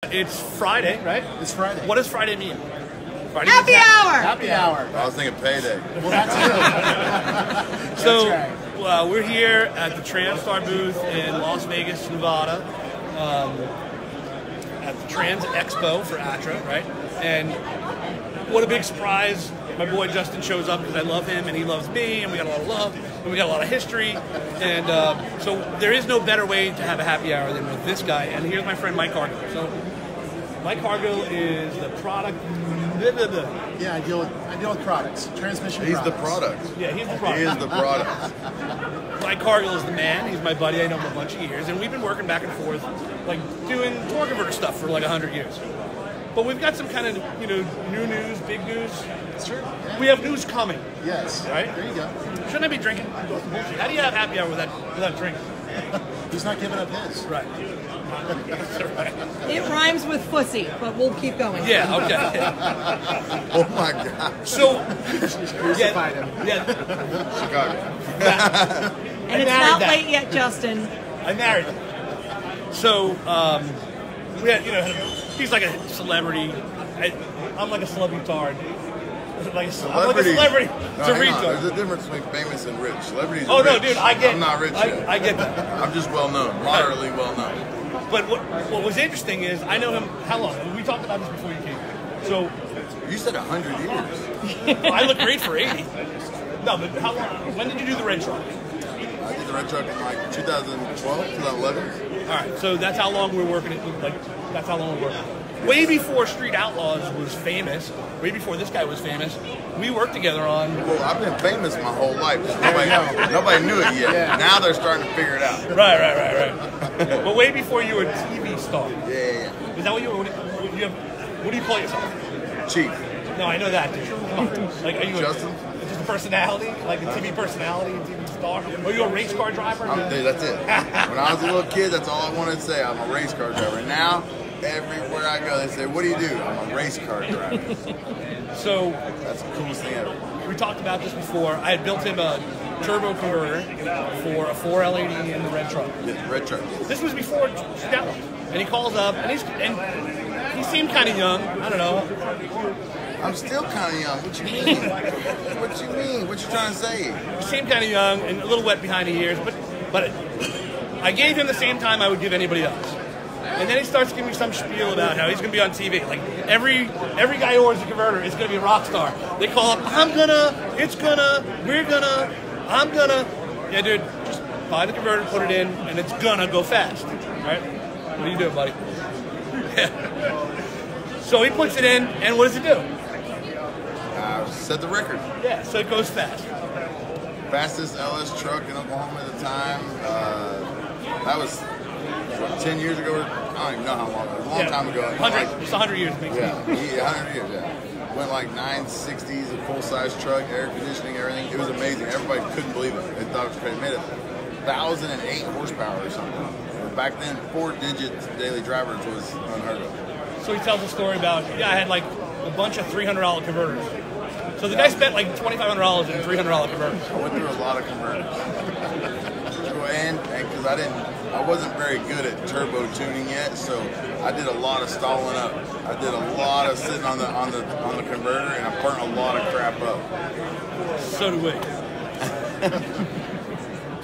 It's Friday, right? It's Friday. What does Friday mean? Friday Happy means hour! Happy hour. I was thinking payday. Well, that's So right. we're here at the Transtar booth in Las Vegas, Nevada, at the Trans Expo for ATRA, right? And what a big surprise. My boy Justin shows up because I love him and he loves me, and we got a lot of love and we got a lot of history. And so there is no better way to have a happy hour than with this guy. And here's my friend Mike Cargill. So Mike Cargill is the product. Yeah, I deal with products, transmission He's products. the product. Yeah, he's the product. He is the product. Mike Cargill is the man. He's my buddy. I know him a bunch of years, and we've been working back and forth, like doing torque converter stuff for like 100 years. But we've got some kind of new news, big news. Sure. Yeah. We have news coming. Yes. Right? There you go. Shouldn't I be drinking? How do you have happy hour without drinking? He's not giving up his. Right. Right. It rhymes with fussy, but we'll keep going. Yeah. Okay. Oh my God. So. Crucified him. Yeah. Chicago. And it's married not that. late yet, Justin. I married him. So we had, he's like a celebrity. I'm like a celebrity tard. I'm like a celebrity. No, It's a hang on. There's retard. a difference between famous and rich. Celebrities Oh are no, rich. dude! I get. I'm not rich yet. I get that. I'm just well known, moderately well known. But what was interesting is I know him. How long? We talked about this before you came. So You said 100 years. I look great for 80. No, but how long? When did you do the red truck? I did the red truck in like 2012, 2011. All right, so that's how long we're working. That's how long we're working. Way before Street Outlaws was famous, way before this guy was famous, we worked together on. Well, I've been famous my whole life. Just nobody knew it yet. Yeah. Now they're starting to figure it out. Right. But way before you were a TV star. Yeah. Is that what you were? What do you call yourself? Chief. No, I know that, dude. Come on. Like, are you Justin? just a personality, like a TV personality, a TV star? Are you a race car driver? Dude, that's it. When I was a little kid, that's all I wanted to say. I'm a race car driver. Now, everywhere I go, they say, "What do you do?" I'm a race car driver. So That's the coolest thing ever. we talked about this before. I had built him a turbo converter for a 4L80 in the red truck. Yeah, red truck. This was before Scout. And he calls up, and he seemed kind of young. I don't know. I'm still kind of young. What you mean? What you mean? What you trying to say? He seemed kind of young and a little wet behind the ears, but I gave him the same time I would give anybody else. And then he starts giving me some spiel about how he's going to be on TV. Like, every guy who orders a converter is going to be a rock star. They call up, I'm gonna. Yeah, dude, just buy the converter, put it in, and it's gonna go fast. Right? What are you doing, buddy? Yeah. So he puts it in, and what does it do? Set the record. Yeah, so it goes fast. Fastest LS truck in Oklahoma at the time. That was 10 years ago. I don't even know how long. It was a long time ago. 100, just 100 years. Makes Yeah, 100 years, yeah. Went like 960s, a full-size truck, air conditioning, everything. It was amazing. Everybody couldn't believe it. They thought it was crazy. It made 1,008 horsepower or something. Back then, 4-digit daily drivers was unheard of. So he tells a story about, I had like a bunch of $300 converters. So the guy spent like $2,500 in $300 converters. I went through a lot of converters. And because I wasn't very good at turbo tuning yet, so I did a lot of stalling up. I did a lot of sitting on the converter, and I burnt a lot of crap up. So do we.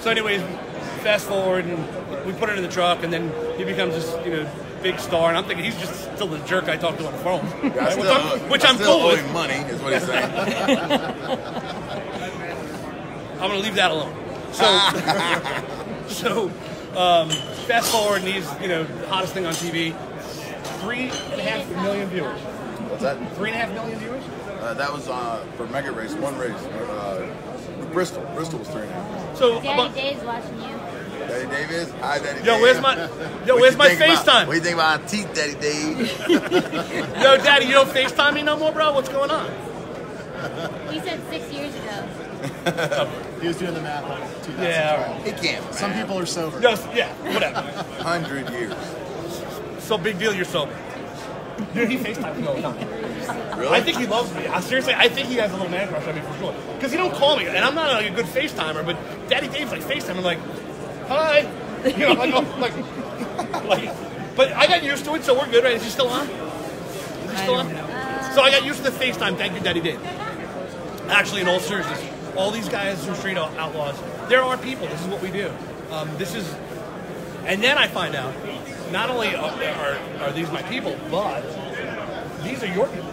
So anyways, fast forward, and we put it in the truck, and then he becomes this, big star. And I'm thinking he's just still the jerk I talked to on the phone, Yeah, which I I'm still cool owe with. him money, is what he's saying. I'm gonna leave that alone. So fast forward, and he's the hottest thing on TV. 3.5 million viewers. What's that? 3.5 million viewers. That was for Mega Race, one race. Bristol was 3.5. So Daddy Dave's watching you. Daddy Dave is? Hi, Daddy Dave. Yo, where's my FaceTime? What do you think about our teeth, Daddy Dave? Yo, Daddy, you don't FaceTime me no more, bro? What's going on? He said 6 years ago. He was doing the math on it. 2000. Yeah, all right. He can't, man. Some people are sober. Yeah, whatever. 100 years. So big deal, you're sober. Dude, he FaceTimes me all the time. Really? I think he loves me. Seriously, I think he has a little man crush on me for sure. Because he don't call me, and I'm not like a good FaceTimer, but Daddy Dave's like FaceTime. I'm like, hi. But I got used to it, so we're good, right? Is he still on? Is he still on? So I got used to the FaceTime. Thank you, Daddy Dave. Actually, in all seriousness, all these guys who straight outlaws, they're our people. This is what we do. And then I find out, not only are these my people, but these are your people.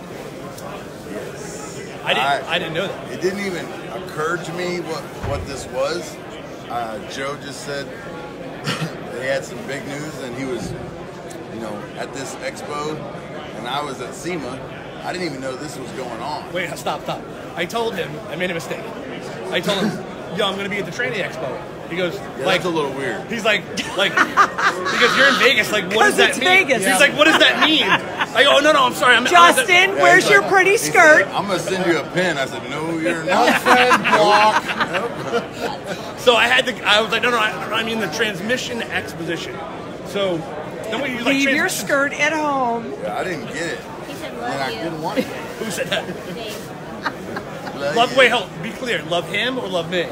I didn't know that. It didn't even occur to me what this was. Joe just said they had some big news, and he was, at this expo, and I was at SEMA. I didn't even know this was going on. Wait, stop. I told him, I made a mistake. I told him, yo, I'm going to be at the training expo. He goes, that's a little weird. He's like, because you're in Vegas, like, what does that mean? Vegas. He's like, what does that mean? I go, oh, no, I'm sorry. Justin, where's your pretty skirt? I'm going to send you a pin. I said, no, you're not. Friend block. So I was like, no, I'm in the transmission exposition. So then we use Leave your skirt at home. Yeah, I didn't get it. He said love And I you. didn't want it. Who said that? Dave. Wait, be clear. Love him or love me?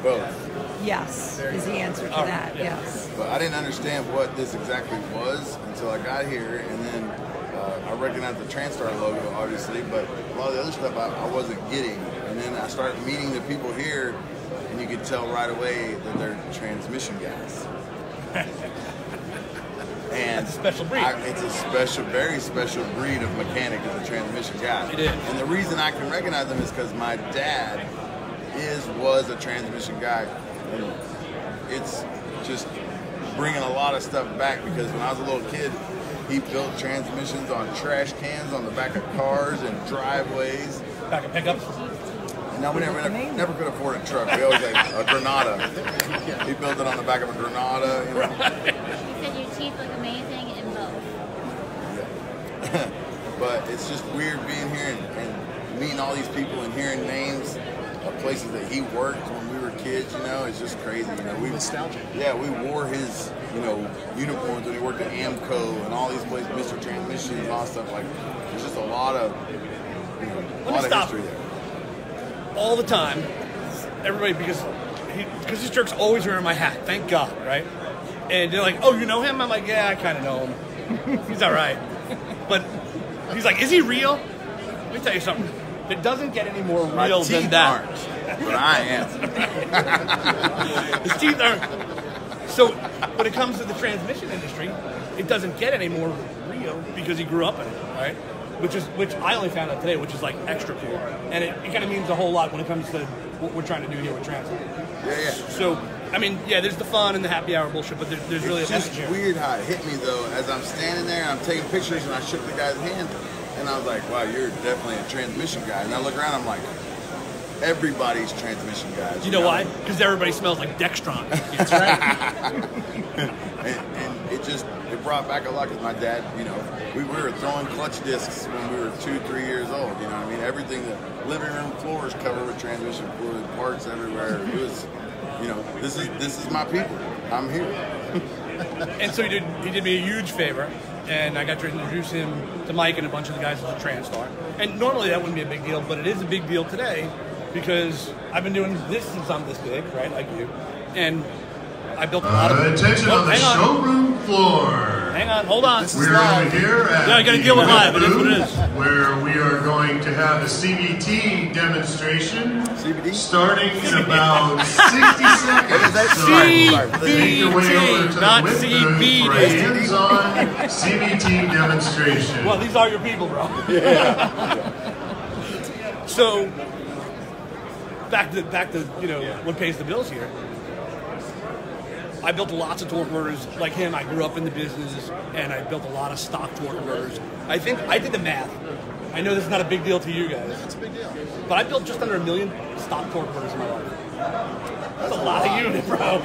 Both. Yes, is the answer to that, yes. But I didn't understand what this exactly was until I got here, and then I recognized the Transtar logo, obviously, but a lot of the other stuff I wasn't getting. And then I started meeting the people here, and you could tell right away that they're transmission guys. And That's a special breed. It's a very special breed of mechanic as a transmission guy. It is. And the reason I can recognize them is because my dad was a transmission guy. And it's just bringing a lot of stuff back, because when I was a little kid, he built transmissions on trash cans on the back of cars and driveways. Back of pickups. And now we never could afford a truck. We always had a Granada. He built it on the back of a Granada. He said your teeth look amazing in both. Yeah. But it's just weird being here and meeting all these people and hearing names of places that he worked when we were kids. It's just crazy. We Nostalgic. Yeah, we wore his uniforms when he worked at Amco and all these places, Mr. Transmission and all that stuff. Like, there's just a lot of history there. All the time, everybody, because this jerk's always wearing my hat. Thank God, right? And they're like, "Oh, you know him?" I'm like, "Yeah, I kind of know him. He's all right." But he's like, "Is he real?" Let me tell you something. It doesn't get any more real than that. Aren't, but I am. His teeth aren't. So when it comes to the transmission industry, it doesn't get any more real because he grew up in it, right? Which I only found out today, which is like extra cool, and it kind of means a whole lot when it comes to what we're trying to do here with Transtar. Yeah. So, I mean, yeah, there's the fun and the happy hour bullshit, but there's really a message It's here. just weird how it hit me, though, as I'm standing there and I'm taking pictures and I shook the guy's hand, and I was like, wow, you're definitely a transmission guy. And I look around, I'm like, everybody's transmission guys. You know why? Because everybody smells like Dextron. That's right. and it brought back a lot, because my dad, we were throwing clutch discs when we were 2-3 years old. You know what I mean? Everything, the living room floors covered with transmission fluid, parts everywhere. It was, this is my people. I'm here. And so he did me a huge favor, and I got to introduce him to Mike and a bunch of the guys at Transtar. And normally that wouldn't be a big deal, but it is a big deal today, because I've been doing this since I'm this big, right, like you, and I built a lot of... Attention on the showroom floor. Hang on, hold on. We're over here at I gotta deal with live, it is what it is. Where we are going to have a CVT demonstration CBD? starting in about 60 seconds. So make your way over to not the width booth CBD. for a hands-on CVT demonstration. Well, these are your people, bro. So, back to what pays the bills here. I built lots of torque motors like him. I grew up in the business, and I built a lot of stock torque motors. I think I did the math. I know this is not a big deal to you guys. It's a big deal. But I built just under 1 million stock torque motors in my life. That's a lot of units, bro.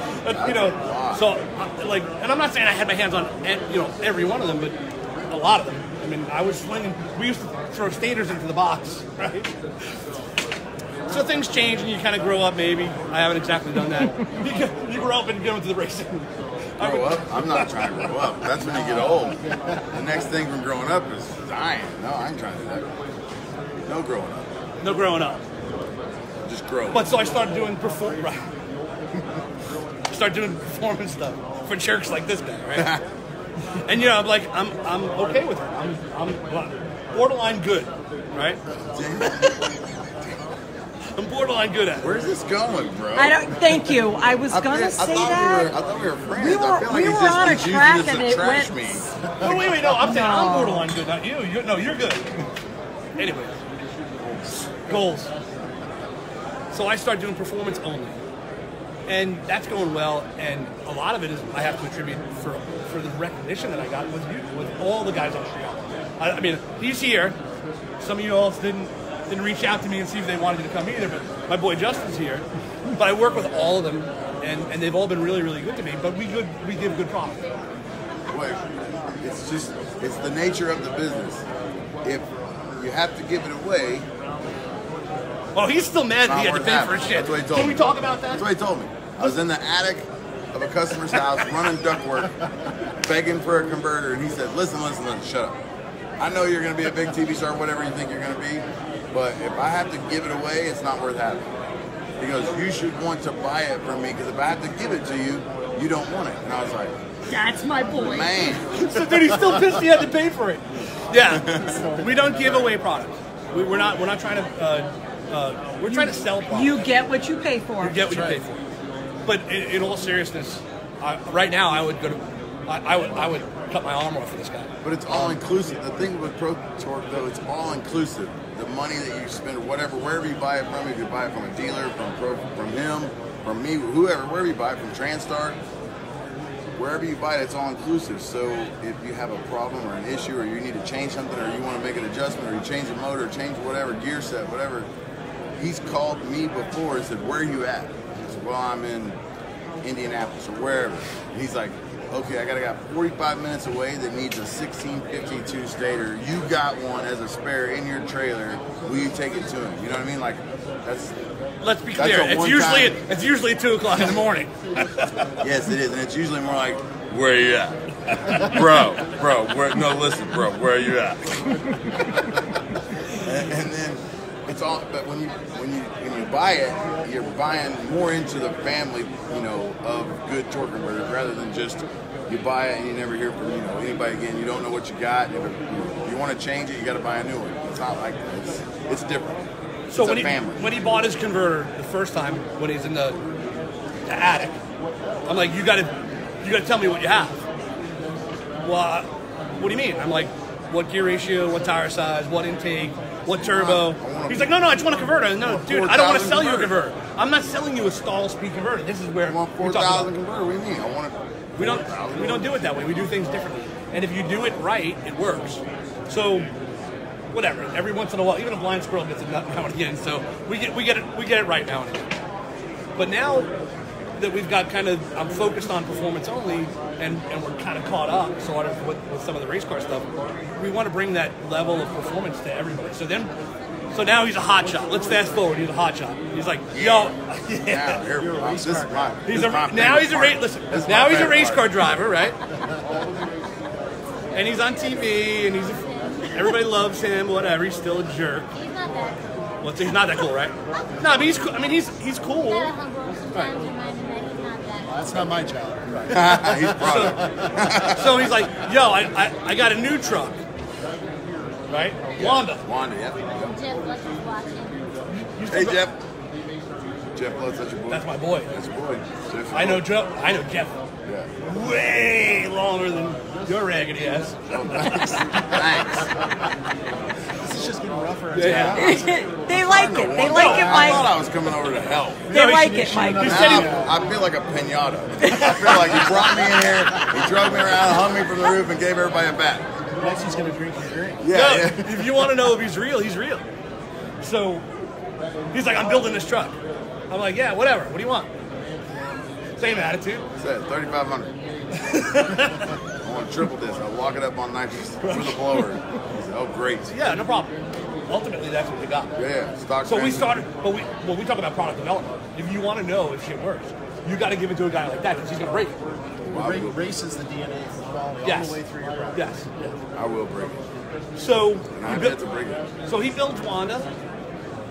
So and I'm not saying I had my hands on every one of them, but a lot of them. I mean, I was swinging. We used to throw stators into the box, right? So things change and you kind of grow up, maybe. I haven't exactly done that. You grow up and you get into the racing. Grow up? I'm not trying to grow up. That's when you get old. The next thing from growing up is dying. No, I ain't trying to do that. No growing up. No growing up. Just grow. But so I started doing performance stuff for jerks like this guy, right? And you know, I'm like, I'm okay with her. I'm borderline good, right? I'm borderline good at it. Where's this going, bro? I don't. Thank you. I was gonna say that. I thought we were friends. We were- I feel like we he's were just on a using track this and to it trash went- me. No, wait, no, I'm saying I'm No. borderline good, not you. No, you're good. Anyway, goals. So I start doing performance only, and that's going well. And a lot of it is I have to attribute for the recognition that I got with you, with all the guys on Shearer. I mean, he's here. Some of you all didn't reach out to me and see if they wanted to come either, but my boy Justin's here. But I work with all of them, and they've all been really, really good to me. But we give good product. Wait, it's the nature of the business. If you have to give it away, Oh, he's still mad that he had to not pay worth for his having. shit. That's what he told Can me. we talk about that? That's what he told me. I was in the attic of a customer's house running ductwork, begging for a converter, and he said, listen, shut up. I know you're going to be a big TV star, whatever you think you're going to be, but if I have to give it away, it's not worth having. He goes, you should want to buy it from me, because if I have to give it to you, you don't want it. And I was like, That's my boy. man. So, dude, he's still pissed he had to pay for it. Yeah, we don't give away products. We're not trying to. We're trying to sell products. You get what you pay for. You get what you pay for. But in all seriousness, right now I would go to. I would cut my arm off for this guy. But it's all inclusive. The thing with Pro Torque, though, it's all inclusive. The money that you spend, or whatever, wherever you buy it from, if you buy it from a dealer, from him, from me, whoever, wherever you buy it from, Transtar, wherever you buy it, it's all inclusive. So if you have a problem or an issue, or you need to change something, or you want to make an adjustment, or you change the motor, change whatever, gear set, whatever, he's called me before and said, where are you at? I said, well, I'm in Indianapolis or wherever. And he's like, okay, I got 45 minutes away that needs a 1652 stator. You got one as a spare in your trailer. Will you take it to him? You know what I mean? Like, that's. Let's be That's clear. a It's usually 2 o'clock in the morning. Yes, it is, and it's usually more like, where are you at, bro? No, listen, bro, where are you at? and then it's all. But when you buy it, you're buying more into the family, of good torque converters, rather than just you buy it and you never hear from anybody again. You don't know what you got. If you want to change it, you got to buy a new one. It's not like that. It's different. So It's a family. when he bought his converter the first time, when he's in the attic, I'm like, you gotta tell me what you have. Well, what do you mean? I'm like, what gear ratio, what tire size, what intake, what turbo. He's like, no, I just want a converter. No, dude, I don't want to sell you a converter. I'm not selling you a stall speed converter. This is where I want we're talking 4,000 converter. What do you mean? I want it. We don't do it that way. We do things differently. And if you do it right, it works. So whatever. Every once in a while, even a blind squirrel gets a nut now and again. So we get it right now and again. But now that we've got I'm focused on performance only, and we're kind of caught up sort of with some of the race car stuff. We want to bring that level of performance to everybody. So now he's a hot shot. Let's fast forward. He's a hot shot. He's like, yo, Yeah, he's a race car driver, right? And he's on TV, and everybody loves him. Whatever. He's still a jerk. He's not that cool. He's not that cool, right? No, but he's cool. I mean, he's cool. You gotta humble him sometimes, remind him that he's not that cool. That's not my job. He's proud. So he's like, yo, I got a new truck, right? Wanda. Yeah. Jeff Lutz is watching. Hey, Jeff. Jeff Lutz, that's your boy. That's my boy. That's your boy. Jeff, I know Jeff. Yeah. Way longer than your raggedy ass. Thanks. This is just getting rougher. Yeah. They like it. They like it, I thought Mike. I was coming over to help. They like it, Mike. He said Now, I feel like a pinata. I feel like he brought me in here, he drove me around, hung me from the roof, and gave everybody a bat. Next he's going to drink your drink. Yeah. If you want to know if he's real, he's real. So he's like, I'm building this truck. I'm like, yeah, whatever. What do you want? Same attitude. Said 3,500. I want to triple this. I'll lock it up on nitrous with a blower. He said, oh, great. Yeah, no problem. Ultimately, that's what we got. Yeah, stock. So we transfer. started, but we talk about product development. If you want to know if shit works, you got to give it to a guy like that because he's going to break it. Race is the DNA of the quality Yes. all the way through your product. Yes. I will break it. So And I had to break it. So he builds Wanda,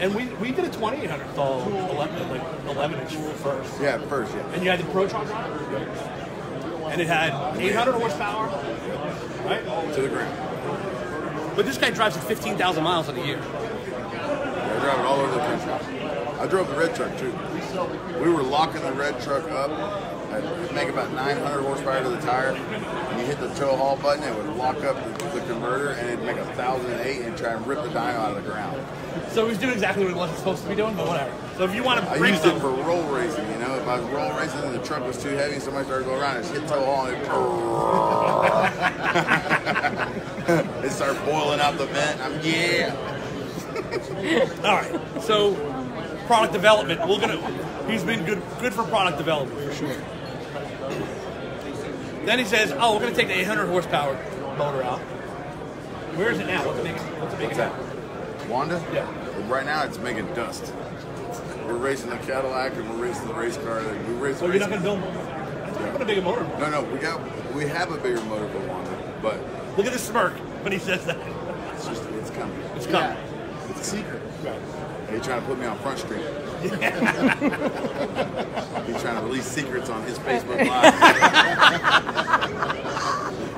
and we did a 2800 stall 11 inch first. Yeah, first, yeah. And you had the Pro Tron drive? and it had 800 horsepower, right? To the ground. But this guy drives at 15,000 miles in a year. I drive it all over the country. I drove the red truck too. We were locking the red truck up at make about 900 horsepower to the tire. And you hit the tow haul button, it would lock up the converter, and it'd make 1,008 and try and rip the dyno out of the ground. So he's doing exactly what he wasn't supposed to be doing, but whatever. So if you want to I break used it for roll racing, you know. If I was roll racing and the truck was too heavy, somebody started going around, I just hit tow haul and it started boiling out the vent. All right. So product development, he's been good for product development for sure. Then he says, "Oh, we're gonna take the 800 horsepower motor out. Where is it now? What's it making now? Wanda? Yeah. Right now it's making dust. We're racing the Cadillac and we're racing the race car. We race the So you're race not gonna build? Put a bigger motor. No, we have a bigger motor for Wanda, but Look at the smirk when he says that. it's coming. It's coming. Yeah, it's a secret. Right. He's trying to put me on Front Street. He's trying to release secrets on his Facebook Live.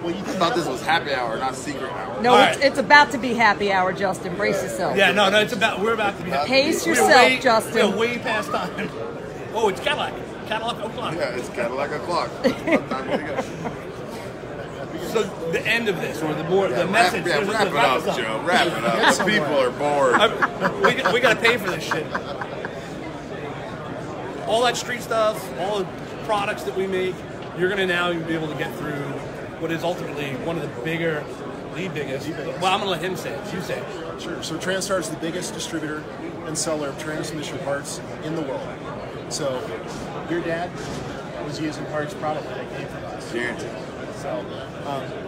Well, you thought this was happy hour, not secret hour. No, All it's, right. it's about to be happy hour, Justin. Brace yourself. Yeah, no, we're about to be. Pace we're yourself, Justin. We're way past time. Oh, it's Cadillac. Cadillac o'clock. Yeah, it's Cadillac o'clock. Time to go. So the end of this, or the message. Wrap it up, Joe. Wrap it up. The people are bored. We got to pay for this shit. All that street stuff, all the products that we make, you're going to now be able to get through what is ultimately one of the biggest. Well, I'm going to let him say it. You say it. Sure. So Transtar is the biggest distributor and seller of transmission parts in the world. So your dad was using parts probably that came from us. Guaranteed. So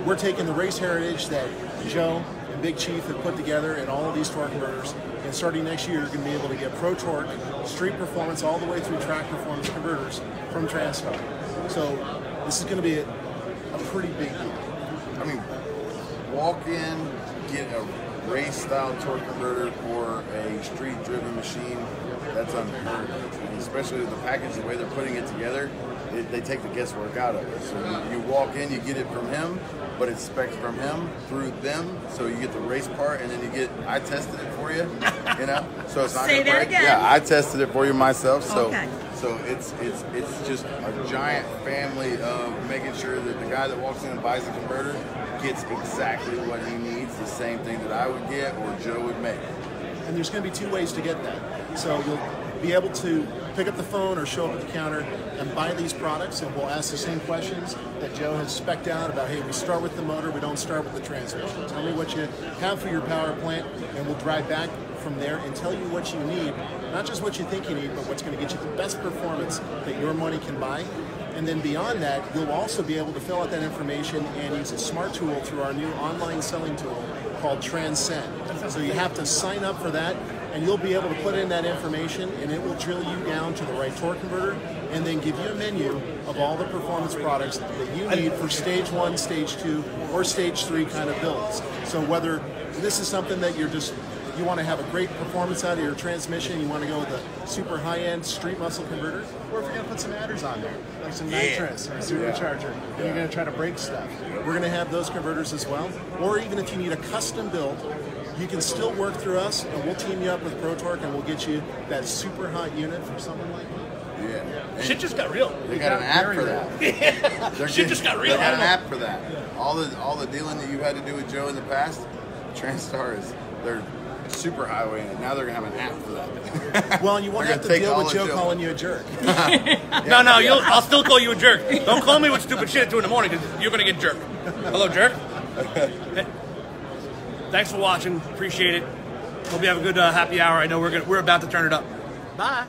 we're taking the race heritage that Joe and Big Chief have put together in all of these torque converters, and starting next year, you're going to be able to get Pro Torque, street performance, all the way through track performance converters from Transtar. So this is going to be a pretty big deal. I mean, walk in, get a race-style torque converter for a street-driven machine, that's unheard of. And especially with the package, the way they're putting it together, they take the guesswork out of it. So you walk in, you get it from him, but it's spec'd from him through them. So you get the race part, and then I tested it for you, you know? So it's not Say gonna that break. again. Yeah, I tested it for you myself. So Okay. So it's just a giant family of making sure that the guy that walks in and buys the converter gets exactly what he needs, the same thing that I would get or Joe would make. And there's going to be two ways to get that. So you'll be able to pick up the phone or show up at the counter and buy these products, and we'll ask the same questions that Joe has spec'd out about, hey, we start with the motor, we don't start with the transmission. Tell me what you have for your power plant, and we'll drive back from there and tell you what you need, not just what you think you need, but what's going to get you the best performance that your money can buy. And then beyond that, you'll also be able to fill out that information and use a smart tool through our new online selling tool called Transcend. So you have to sign up for that, and you'll be able to put in that information, and it will drill you down to the right torque converter, and then give you a menu of all the performance products that you need for stage 1, stage 2, or stage 3 kind of builds. So whether this is something that you want to have a great performance out of your transmission, you want to go with a super high-end street muscle converter, or if you're going to put some adders on there, like some nitrous or a supercharger, and you're going to try to break stuff, we're going to have those converters as well. Or even if you need a custom build, you can still work through us, and we'll team you up with Pro Torque, and we'll get you that super hot unit for someone like you. Yeah. Shit just got real. They got an app for that. Shit just got real. They got an app for that. All the dealing that you had to do with Joe in the past, Transtar they're super highway in it. Now they're gonna have an app for that. Well, you won't They're have to gonna deal take with all Joe of Joe. calling you a jerk. No, I'll still call you a jerk. Don't call me with stupid shit at 2 in the morning because you're gonna get jerked. Hello, jerk. Thanks for watching. Appreciate it. Hope you have a good happy hour. I know we're about to turn it up. Bye.